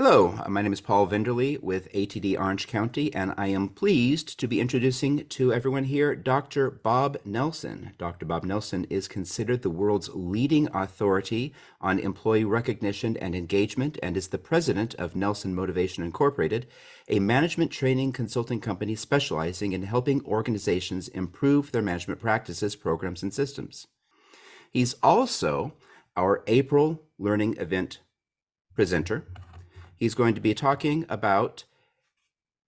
Hello, my name is Paul Venderly with ATD Orange County, and I am pleased to be introducing to everyone here Dr. Bob Nelson. Dr. Bob Nelson is considered the world's leading authority on employee recognition and engagement and is the president of Nelson Motivation Incorporated, a management training consulting company specializing in helping organizations improve their management practices, programs, and systems. He's also our April Learning Event presenter. He's going to be talking about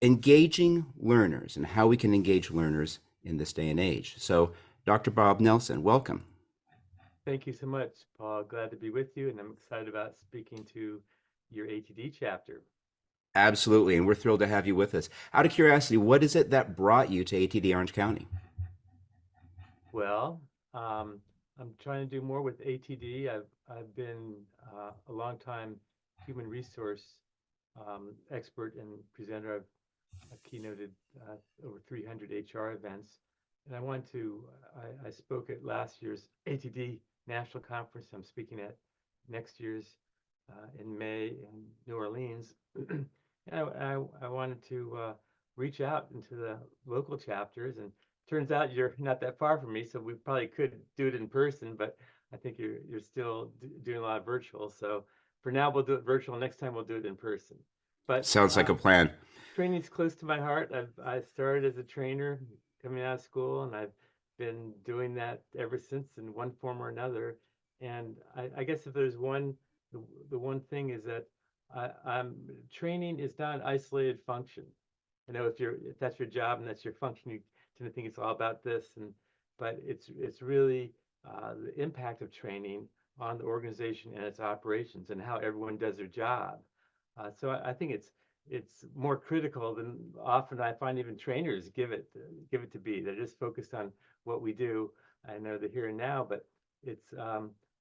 engaging learners and how we can engage learners in this day and age. So, Dr. Bob Nelson, welcome. Thank you so much, Paul. Glad to be with you, and I'm excited about speaking to your ATD chapter. Absolutely, and we're thrilled to have you with us. Out of curiosity, what is it that brought you to ATD Orange County? Well, I'm trying to do more with ATD. I've been a long time human resource expert and presenter. I've keynoted over 300 HR events, and I spoke at last year's ATD National Conference. I'm speaking at next year's in May in New Orleans. I wanted to reach out into the local chapters, and turns out you're not that far from me, so we probably could do it in person, but I think you're still doing a lot of virtual. So for now, we'll do it virtual. Next time, we'll do it in person. But Sounds like a plan. training's close to my heart. I started as a trainer coming out of school, and I've been doing that ever since in one form or another. And I guess if there's the one thing is that I'm training is not an isolated function. I know if that's your job and that's your function, you tend to think it's all about this, but it's really the impact of training on the organization and its operations and how everyone does their job. So I think it's more critical than often I find even trainers give it to be. They're just focused on what we do. I know the here and now, but it's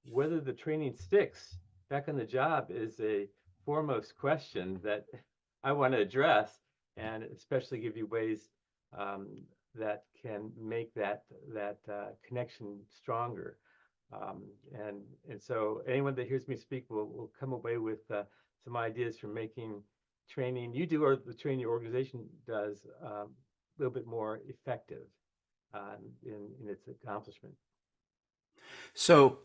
whether the training sticks back on the job is a foremost question that I want to address, and especially give you ways that can make that connection stronger. And so anyone that hears me speak will come away with some ideas for making training you do or the training organization does a little bit more effective in its accomplishment. So,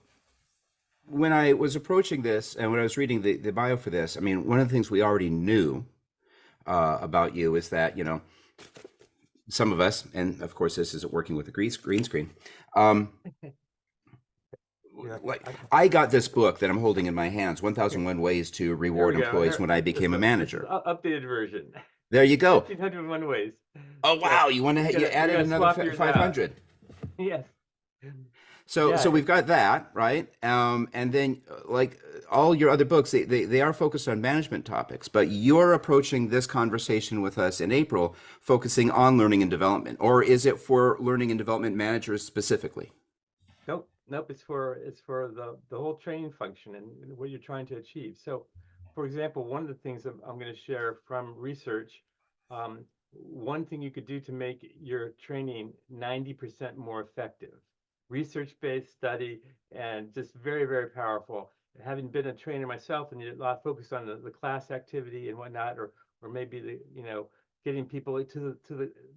when I was approaching this and when I was reading the bio for this, I mean, one of the things we already knew about you is that, some of us, and of course, this isn't working with the green screen. Yeah, Like I got this book that I'm holding in my hands, 1001 Ways to there we Reward go. Employees When I Became a This is Manager. updated version. There you go. 1501 ways. Oh So wow, you we're added gonna another swap yours out. 500. Yes. So Yeah. we've got that, right? And then like all your other books, they are focused on management topics, but you're approaching this conversation with us in April focusing on learning and development, or is it for learning and development managers specifically? Nope, nope. It's for the whole training function and what you're trying to achieve. So, for example, one of the things that I'm going to share from research, one thing you could do to make your training 90% more effective, research-based study, and just very, very powerful. Having been a trainer myself, and a lot focused on the class activity and whatnot, or maybe getting people to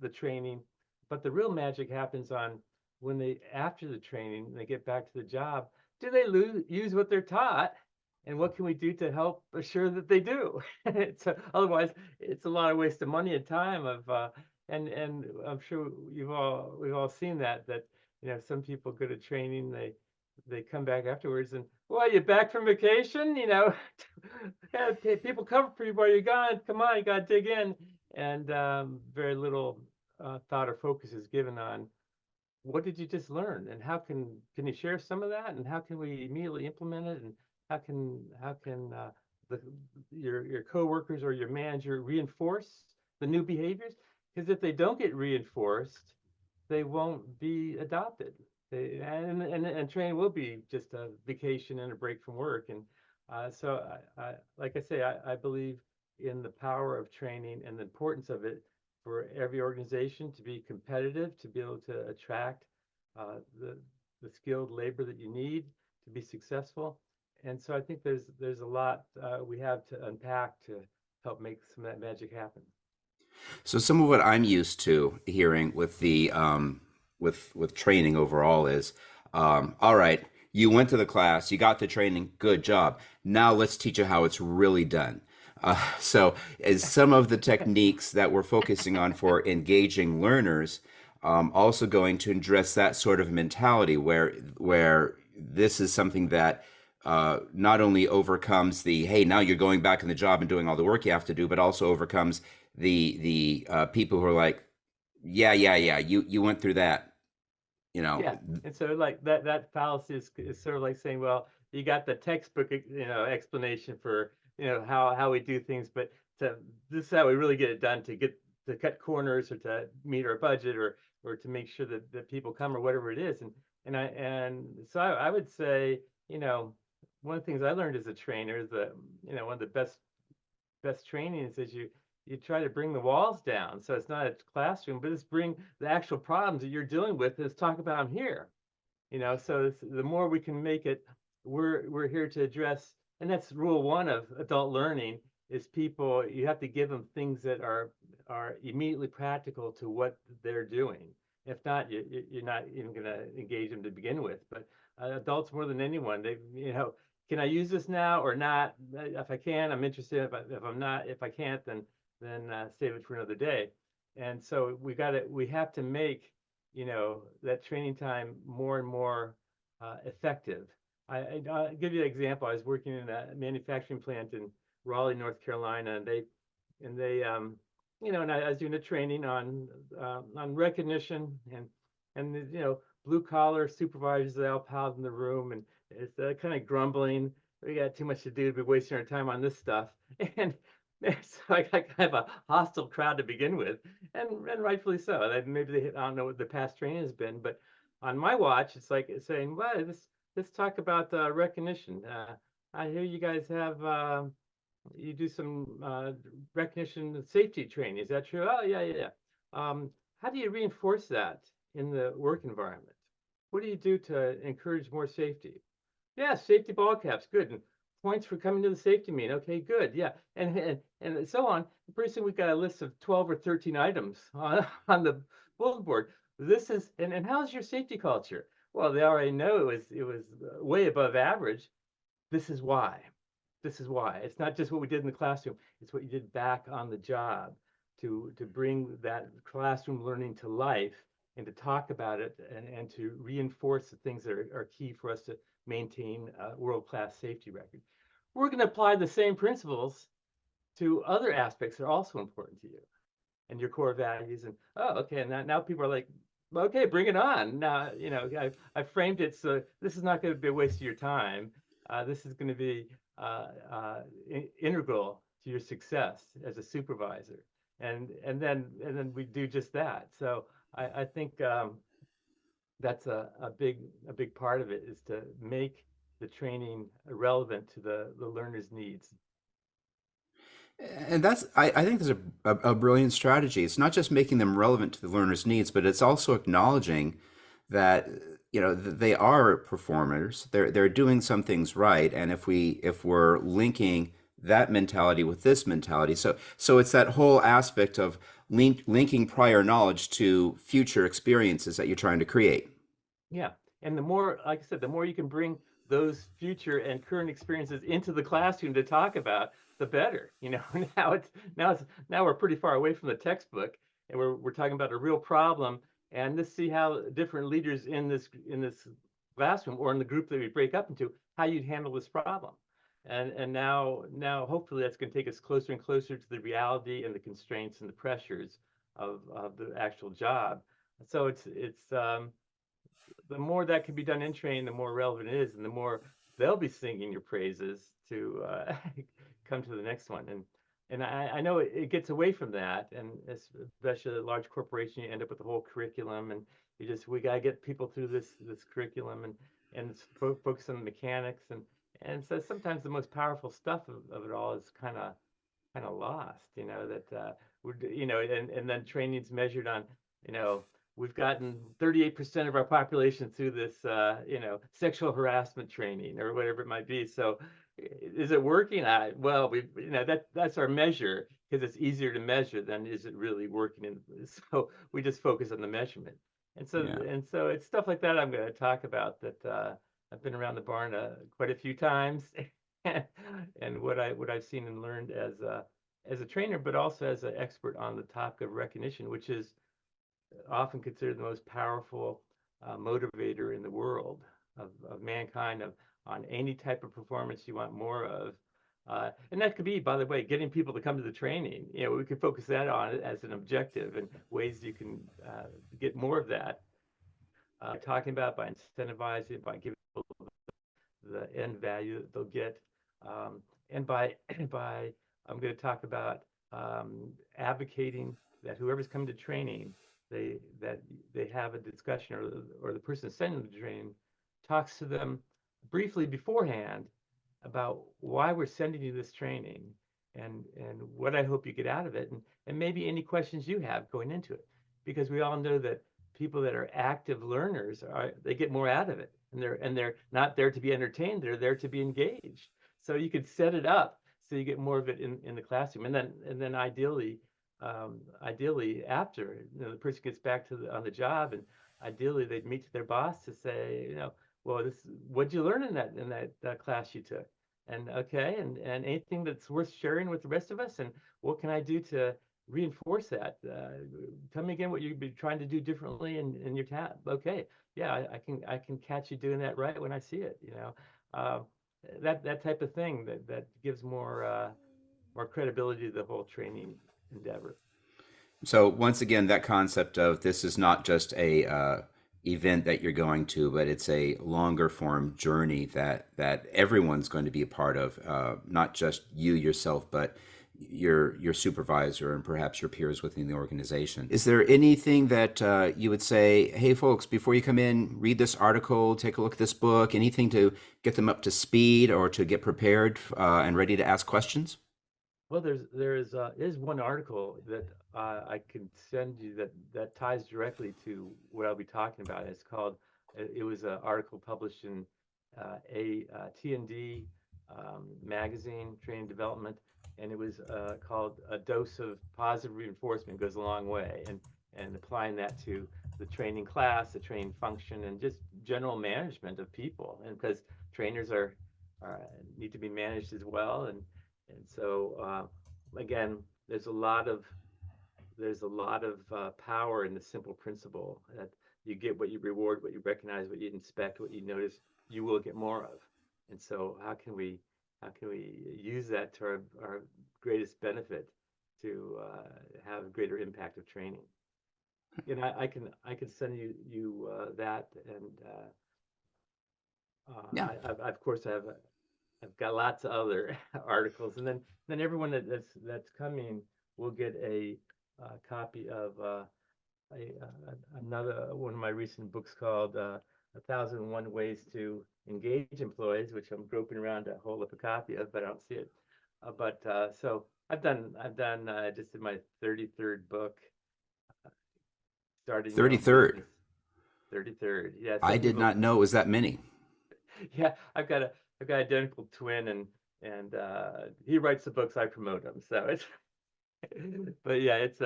the training, but the real magic happens on when they after the training they get back to the job. Do they use what they're taught, and what can we do to help assure that they do? So otherwise it's a lot of waste of money and time of and I'm sure we've all seen that some people go to training, they come back afterwards and, well, you back from vacation, yeah, people cover for you while you're gone, come on, you got to dig in. And very little thought or focus is given on what did you just learn, and how can you share some of that, and how can we immediately implement it, and how can the your coworkers or your manager reinforce the new behaviors? Because if they don't get reinforced, they won't be adopted. And training will be just a vacation and a break from work. And so like I say, I believe in the power of training and the importance of it for every organization to be competitive, to be able to attract uh, the, the skilled labor that you need to be successful. and so I think there's a lot we have to unpack to help make some of that magic happen. So some of what I'm used to hearing with the with training overall is, all right, you went to the class, you got the training, good job. Now let's teach you how it's really done. So, is some of the techniques that we're focusing on for engaging learners also going to address that sort of mentality where this is something that not only overcomes the hey, now you're going back in the job and doing all the work you have to do, but also overcomes the people who are like, yeah, you went through that, you know. Yeah, and so like that fallacy is sort of like saying, well, you got the textbook, explanation for how we do things, but to this is how we really get it done to get to cut corners or to meet our budget or to make sure that people come or whatever it is, and so I would say, one of the things I learned as a trainer is that one of the best training is you try to bring the walls down. So it's not a classroom, but it's bring the actual problems that you're dealing with. Let's talk about them here. So the more we can make it, we're here to address, and that's rule one of adult learning is people. You have to give them things that are immediately practical to what they're doing. If not, you're not even going to engage them to begin with. But adults more than anyone, can I use this now or not? If I can, I'm interested. If I'm not, if I can't, then save it for another day. And so we have to make that training time more and more effective. I'll give you an example. I was working in a manufacturing plant in Raleigh, North Carolina, and I was doing a training on recognition and blue collar supervisors. They all piled in the room, and it's kind of grumbling. We got too much to do to be wasting our time on this stuff, and so I got kind of a hostile crowd to begin with, and rightfully so. Maybe I don't know what the past training has been, but on my watch, it's like it's saying, "Well, let's talk about recognition. I hear you guys have you do some recognition safety training. Is that true? Oh, yeah, yeah, yeah. How do you reinforce that in the work environment? What do you do to encourage more safety? Yeah, safety ball caps, good. And points for coming to the safety meeting. Okay, good. Yeah, and so on. Pretty soon we've got a list of 12 or 13 items on the bulletin board. This is and how's your safety culture? Well, they already know it was way above average. This is why. This is why. It's not just what we did in the classroom. It's what you did back on the job to bring that classroom learning to life and to talk about it and to reinforce the things that are key for us to maintain a world-class safety record. We're going to apply the same principles to other aspects that are also important to you and your core values. And oh, okay, and now people are like, okay, bring it on. Now, I framed it so this is not going to be a waste of your time. This is going to be integral to your success as a supervisor. And then we do just that. So I think that's a big part of it is to make the training relevant to the learner's needs. And I think there's a brilliant strategy. It's not just making them relevant to the learner's needs, but it's also acknowledging that they are performers. They're doing some things right, and if we're linking that mentality with this mentality, so it's that whole aspect of linking prior knowledge to future experiences that you're trying to create. Yeah. And the more, like I said, the more you can bring those future and current experiences into the classroom to talk about, the better. Now we're pretty far away from the textbook and we're talking about a real problem. And let's see how different leaders in this classroom or in the group that we break up into, how you'd handle this problem. And now hopefully that's going to take us closer and closer to the reality and the constraints and the pressures of the actual job. So it's the more that can be done in training, the more relevant it is, and the more they'll be singing your praises to come to the next one. And I know it gets away from that, and especially a large corporation, you end up with the whole curriculum, and we gotta get people through this curriculum, and focus on the mechanics, and so sometimes the most powerful stuff of it all is kind of lost. That and then training's measured on you know we've gotten 38% of our population through this, sexual harassment training or whatever it might be. So is it working? Well, that's our measure because it's easier to measure than is it really working. So we just focus on the measurement. Yeah. And so it's stuff like that I'm going to talk about that I've been around the barn quite a few times, and what I've seen and learned as a trainer, but also as an expert on the topic of recognition, which is often considered the most powerful motivator in the world of mankind, on any type of performance you want more of. And that could be, by the way, getting people to come to the training. We could focus that on it as an objective and ways you can get more of that. Talking about by incentivizing, by giving people the end value that they'll get, and by by I'm going to talk about advocating that whoever's coming to training, that they have a discussion, or the person sending the training talks to them briefly beforehand about why we're sending you this training, and what I hope you get out of it, and maybe any questions you have going into it, because we all know that people that are active learners they get more out of it, and they're not there to be entertained, they're there to be engaged. So you could set it up so you get more of it in the classroom, and then ideally after the person gets back to on the job, and ideally they'd meet to their boss to say, well, what'd you learn in that class you took, and okay, and anything that's worth sharing with the rest of us, and what can I do to reinforce that? Tell me again what you'd be trying to do differently in your tab. Okay, yeah, I can catch you doing that right when I see it. Uh, that type of thing that gives more credibility to the whole training endeavor. So once again, that concept of this is not just a event that you're going to, but it's a longer form journey that everyone's going to be a part of, not just you yourself, but your supervisor and perhaps your peers within the organization. Is there anything that you would say, hey folks, before you come in, read this article, take a look at this book, anything to get them up to speed or to get prepared and ready to ask questions? Well, is one article that I can send you that ties directly to what I'll be talking about. It's called. It was an article published in a T&D magazine, Training Development, and it was called "A Dose of Positive Reinforcement Goes a Long Way," and applying that to the training class, the training function, and just general management of people. And because trainers are need to be managed as well, and so again, there's a lot of power in the simple principle that you get what you reward, what you recognize, what you inspect, what you notice, you will get more of. And so how can we use that to our greatest benefit to have greater impact of training? And I can send you that, and Yeah. of course I've got lots of other articles, and then everyone that's coming will get a copy of another one of my recent books called "A Thousand and One Ways to Engage Employees," which I'm groping around to hold up a copy of, but I don't see it. But so I've done just in my 33rd book, starting your own 33rd. business. 33rd, yeah. I Some did people not know it was that many. yeah, I've got an identical twin, and he writes the books, I promote them. So it's but yeah, it's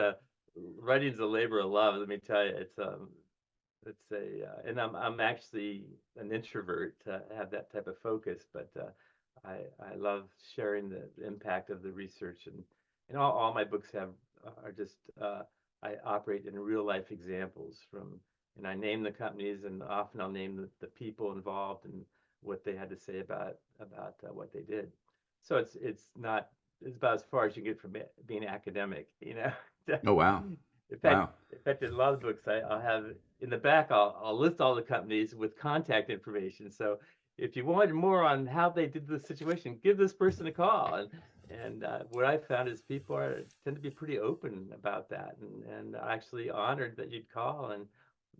writing's a labor of love. Let me tell you, it's a and I'm actually an introvert to have that type of focus, but I love sharing the impact of the research, and all my books are just I operate in real life examples from, and I name the companies, and often I'll name the people involved and what they had to say about what they did. So it's about as far as you get from being academic. Oh, wow. In fact, Wow. in a lot of books, I'll have in the back, I'll list all the companies with contact information. So if you wanted more on how they did the situation, give this person a call. And what I found is people tend to be pretty open about that, and actually honored that you'd call, and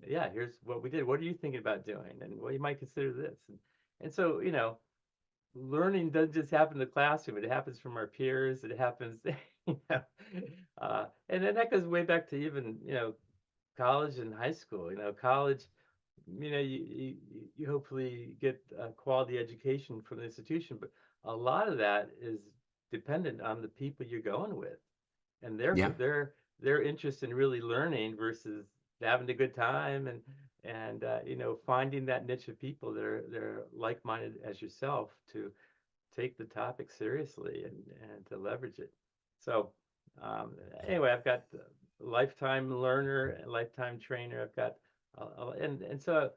yeah, here's what we did. What are you thinking about doing? And well, you might consider this. And so, learning doesn't just happen in the classroom. It happens from our peers. It happens, you know, and then that goes way back to even, college and high school. College, you hopefully get a quality education from the institution, but a lot of that is dependent on the people you're going with and Yeah. their interest in really learning versus having a good time and finding that niche of people that are they're like-minded as yourself to take the topic seriously and to leverage it. So um, anyway, I've got a lifetime learner, a lifetime trainer. I've got and so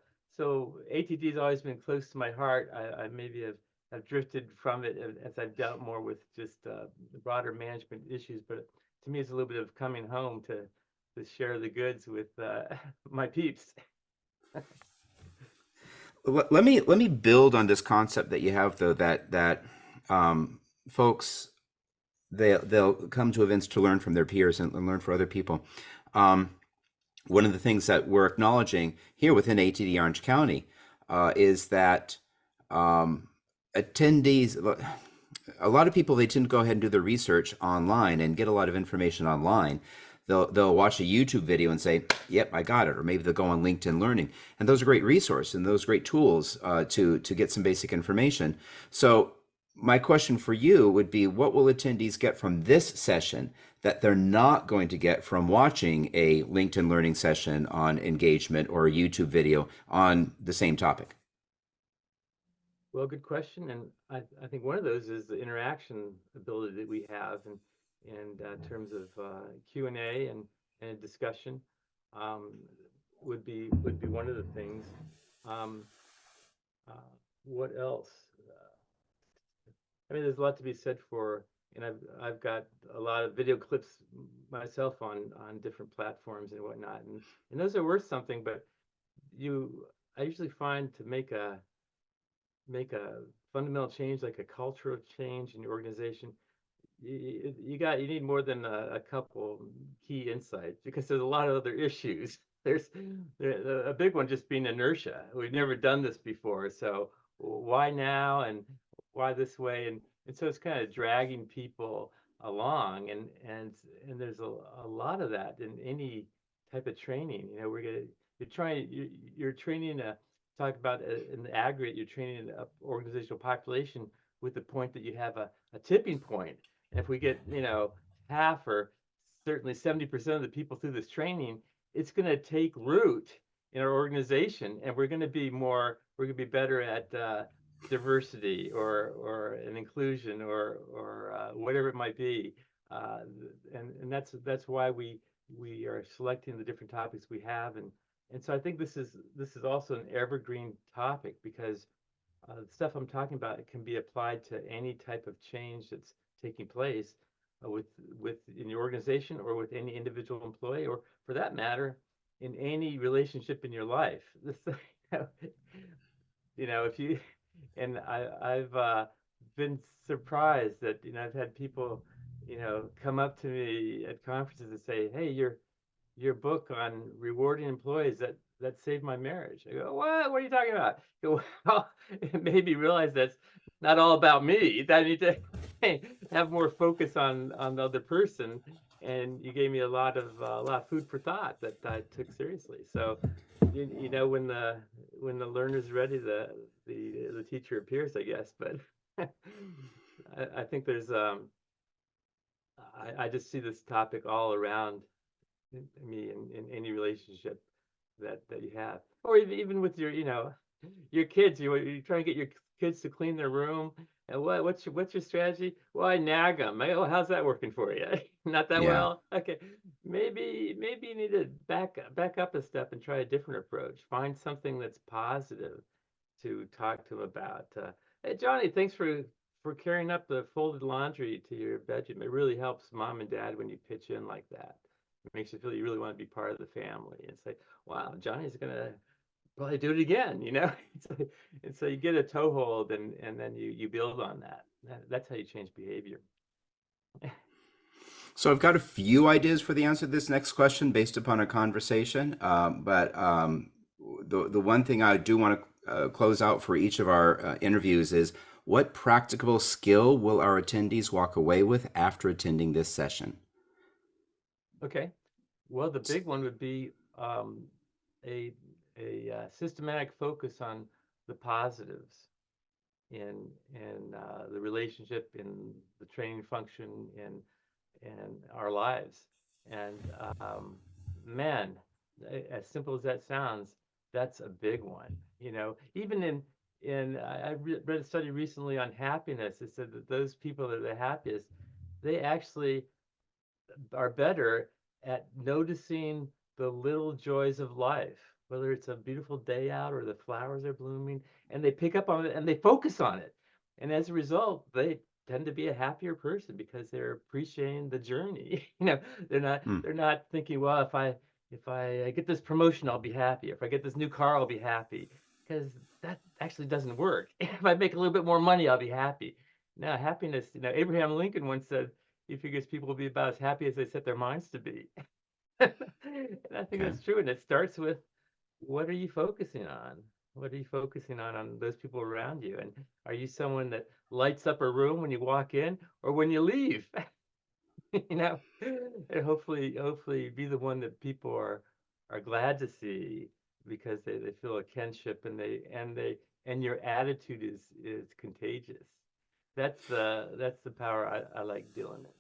ATD has always been close to my heart. I maybe have drifted from it as I've dealt more with just the broader management issues, but to me, it's a little bit of coming home to share the goods with my peeps. Let me build on this concept that you have, though, that um, folks they'll come to events to learn from their peers and learn from other people. Um, One of the things that we're acknowledging here within ATD Orange County is that um, attendees, a lot of people, they tend to go ahead and do their research online and get a lot of information online. They'll watch a YouTube video and say, "Yep, I got it," or maybe they'll go on LinkedIn Learning, and those are great resources and those are great tools to get some basic information. So my question for you would be, what will attendees get from this session that they're not going to get from watching a LinkedIn Learning session on engagement or a YouTube video on the same topic? Well, good question, and I think one of those is the interaction ability that we have, and in terms of Q&A and discussion, um, would be one of the things. Um, uh, what else? I mean, there's a lot to be said for, and I've got a lot of video clips myself on different platforms and whatnot, and those are worth something, but you I usually find to make a fundamental change, like a cultural change in your organization, you need more than a couple key insights because there's a lot of other issues. There's a big one just being inertia. We've never done this before, so why now and why this way? And so it's kind of dragging people along, and there's a lot of that in any type of training. You're training a talk about in the aggregate, you're training an organizational population with the point that you have a tipping point. And if we get, half or certainly 70% of the people through this training, it's going to take root in our organization, and we're going to be better at diversity or an inclusion or whatever it might be. Uh, and that's why we are selecting the different topics we have, and so I think this is also an evergreen topic because the stuff I'm talking about, it can be applied to any type of change that's taking place with in your organization or with any individual employee, or for that matter, in any relationship in your life. If you and I've been surprised that I've had people come up to me at conferences and say, "Hey, your book on rewarding employees that saved my marriage." I go, what are you talking about? I go, well, it made me realize that's not all about me, that I need to have more focus on the other person, and you gave me a lot of food for thought that I took seriously. So when the learner's ready, the teacher appears, I guess. But I think there's I just see this topic all around me in any relationship that you have, or even with your kids. You try to get your kids to clean their room, and what's your strategy? Well, I nag them. Oh, how's that working for you? Not that Yeah. well. Okay, maybe you need to back up a step and try a different approach. Find something that's positive to talk to them about. Hey, Johnny, thanks for carrying up the folded laundry to your bedroom. It really helps mom and dad when you pitch in like that. It makes you feel you really want to be part of the family. It's like, wow, Johnny's gonna probably do it again. And so you get a toehold, and then you build on that. That's how you change behavior. So I've got a few ideas for the answer to this next question based upon a conversation, but the one thing I do want to close out for each of our interviews is, what practicable skill will our attendees walk away with after attending this session? Okay. Well, the big one would be um, a systematic focus on the positives in the relationship, in the training function, in our lives. And man, as simple as that sounds, that's a big one. You know, even in read a study recently on happiness. It said that those people that are the happiest, they actually are better at noticing the little joys of life, whether it's a beautiful day out or the flowers are blooming, and they pick up on it and they focus on it. And as a result, they tend to be a happier person because they're appreciating the journey. You know, Hmm. they're not thinking, well, if I get this promotion, I'll be happy. If I get this new car, I'll be happy. Because that actually doesn't work. If I make a little bit more money, I'll be happy. Now, happiness, you know, Abraham Lincoln once said, he figures people will be about as happy as they set their minds to be. And I think Okay. that's true. And it starts with, what are you focusing on? What are you focusing on those people around you? And are you someone that lights up a room when you walk in or when you leave? You know, and hopefully be the one that people are glad to see because they feel a kinship, and your attitude is contagious. That's the power I like dealing in.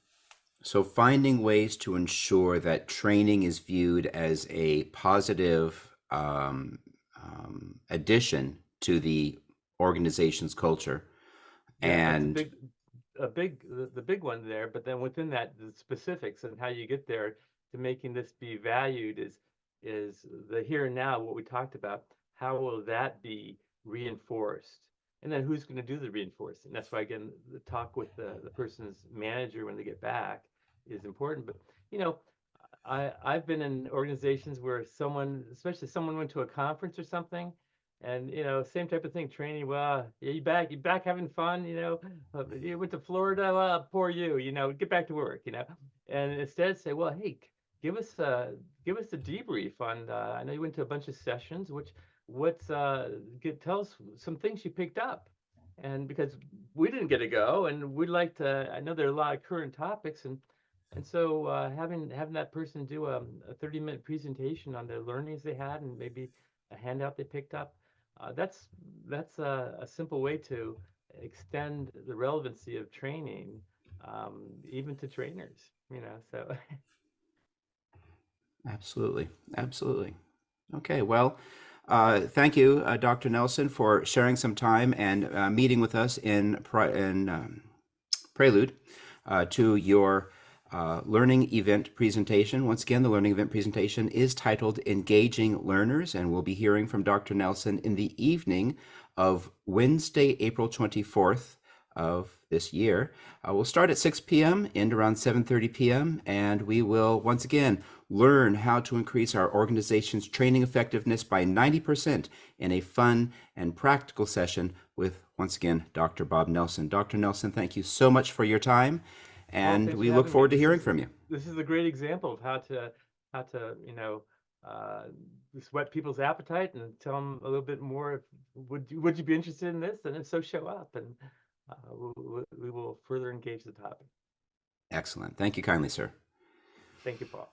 So finding ways to ensure that training is viewed as a positive addition to the organization's culture. Yeah, that's And the big one there. But then within that, the specifics and how you get there to making this be valued is the here and now, what we talked about. How will that be reinforced? And then who's going to do the reinforcing? That's why, again, the talk with the person's manager when they get back is important. But you know, I've been in organizations where someone, especially someone went to a conference or something, and you know, same type of thing, training. Well, yeah, you back having fun, you know. You went to Florida, well, poor you, you know, get back to work, you know. And instead say, well, hey, give us a debrief on. I know you went to a bunch of sessions. Tell us some things you picked up, and because we didn't get to go, and we'd like to. I know there are a lot of current topics, and so having that person do a 30-minute presentation on the learnings they had and maybe a handout they picked up, that's a simple way to extend the relevancy of training, even to trainers. You know, so absolutely, absolutely. Okay, well, thank you, Dr. Nelson, for sharing some time and meeting with us in prelude to your learning event presentation. Once again, the learning event presentation is titled Engaging Learners, and we'll be hearing from Dr. Nelson in the evening of Wednesday, April 24th of this year. We'll start at 6 p.m., end around 7:30 p.m., and we will once again learn how to increase our organization's training effectiveness by 90% in a fun and practical session with, once again, Dr. Bob Nelson. Dr. Nelson, thank you so much for your time, Paul, and thanks we for look having me. forward to hearing from you. This is a great example of how to uh, sweat people's appetite and tell them a little bit more. If, would you be interested in this? And if so, show up, and we will further engage the topic. Excellent. Thank you kindly, sir. Thank you, Paul.